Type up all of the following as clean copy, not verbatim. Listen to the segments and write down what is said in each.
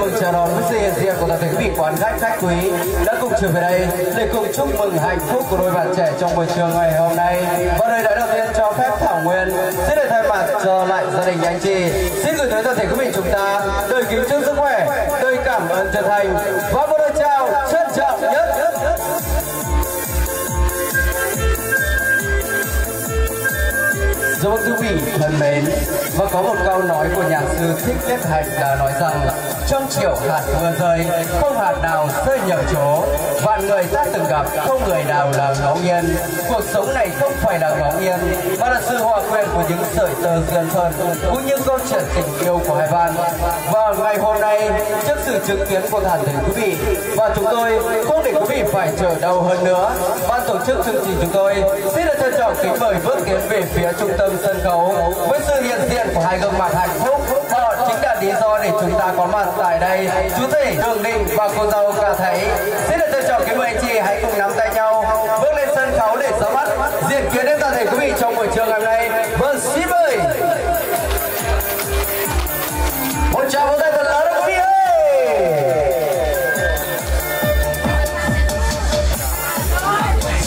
mừng chào đón với sự hiện diện của toàn thể quý vị quan khách quý đã cùng trở về đây để cùng chúc mừng hạnh phúc của đôi bạn trẻ trong buổi trưa ngày hôm nay. Và lời đầu tiên cho phép Thảo Nguyên xin được thay mặt cho lại gia đình anh chị xin gửi tới toàn thể quý vị chúng ta lời kính chúc sức khỏe, lời cảm ơn chân thành và một lời chào trân trọng nhất. Vâng, quý vị thân mến, và có một câu nói của nhà sư Thích Nhất Hạnh đã nói rằng trong triệu hạt mưa rơi không hạt nào rơi nhầm chỗ, vạn người ta từng gặp không người nào là ngẫu nhiên. Cuộc sống này không phải là ngẫu nhiên mà là sự hòa quyện của những sợi tơ duyên phận cũng như câu chuyện tình yêu của hai bạn. Và ngày hôm nay trước sự chứng kiến của toàn thể quý vị và chúng tôi không để quý vị phải chờ đâu hơn nữa, ban tổ chức chương trình chúng tôi xin được trân trọng kính mời bước tiến về phía trung tâm sân khấu với sự hiện diện của hai gương mặt hạnh phúc. Họ chính là lý do để chúng ta có mặt tại đây. Chú rể Đường Đình và cô dâu Cả Thấy xin được trân trọng kính mời anh chị hãy cùng nắm tay nhau bước lên sân khấu để ra mắt diện kiến đến toàn thể quý vị trong buổi trưa ngày hôm nay. Vâng, xin mời. Một tràng vỗ tay thật lớn quý vị ơi.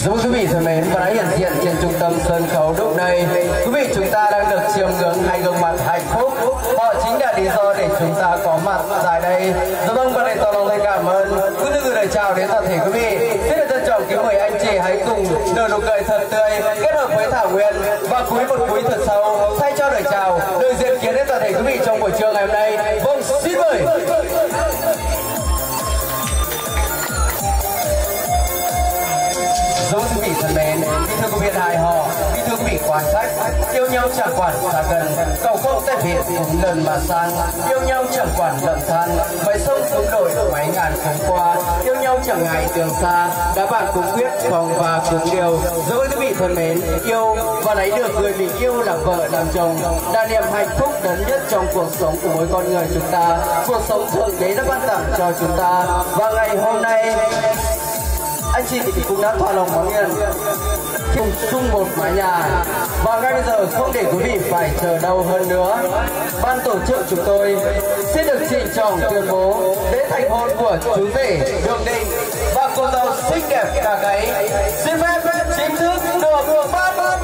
Giúp quý vị thân mến, và đã hiện diện trên trung tâm sân khấu lúc này, quý vị chúng ta đang được chiêm ngưỡng hai gương mặt hạnh phúc. Họ chính là lý do để chúng ta có mặt tại đây. Dạ vâng, và để tỏ lòng lời cảm ơn cũng như gửi lời chào đến toàn thể quý vị. Xin được trân trọng kính mời anh chị hãy cùng nở nụ cười thật tươi kết hợp với Thảo Nguyên và cúi một cúi thật sâu thay cho lời chào, lời diện kiến đến toàn thể quý vị trong buổi trưa ngày hôm nay. Vâng, xin mời. Dấu quý vị thân mến, kính thưa quý vị hài hò, kính thưa quý vị quan khách, yêu nhau chẳng quản xa gần, cầu không tay Việt cũng lần mà sang, yêu nhau chẳng quản lầm than, mấy sông xuống đổi mấy ngàn tháng qua, yêu nhau chẳng ngại đường xa, đã bạn cũng quyết phòng và cũng điều. Dấu quý vị thân mến, yêu và lấy được người mình yêu làm vợ làm chồng, là niềm hạnh phúc lớn nhất trong cuộc sống của mỗi con người chúng ta. Cuộc sống thượng đế đã ban tặng cho chúng ta, và ngày hôm nay anh chị thì cũng đã thỏa lòng mong yên cùng chung một mái nhà. Và ngay bây giờ không để quý vị phải chờ đâu hơn nữa, ban tổ chức chúng tôi xin được trịnh trọng tuyên bố lễ thành hôn của chú rể Đường Đình và cô dâu xinh đẹp Cả Gáy xin phép chính thức được ban đầu.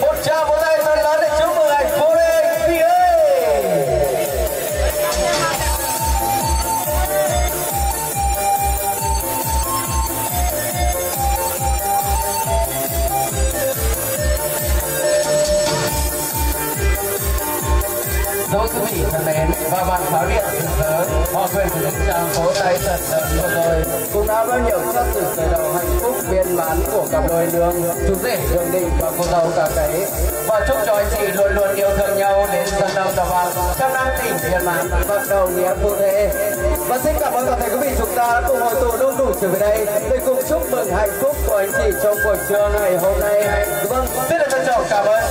Một tràng vỗ tay thật lớn để chúc mừng hạnh phúc đây quý vị ơi. Dấu quý vị thân mến, và bạn pháo điện thực thớ họ quyền của những tràng vỗ tay thật lớn vừa rồi cũng đã bao nhiêu cho sự khởi đầu hạnh phúc viên mãn của cặp đôi nương chú rể Đường Đình và cô dâu Cả Gáy. Và chúc cho anh chị luôn luôn yêu thương nhau đến dần đầu tàu vàng trăm năm tình viên mãn bắt đầu nghĩa phụ thể. Và xin cảm ơn toàn thể quý vị chúng ta đã cùng hội tụ đông đủ trở về đây để cùng chúc mừng hạnh phúc của anh chị trong buổi trưa ngày hôm nay. Vâng, rất là trân trọng cảm ơn.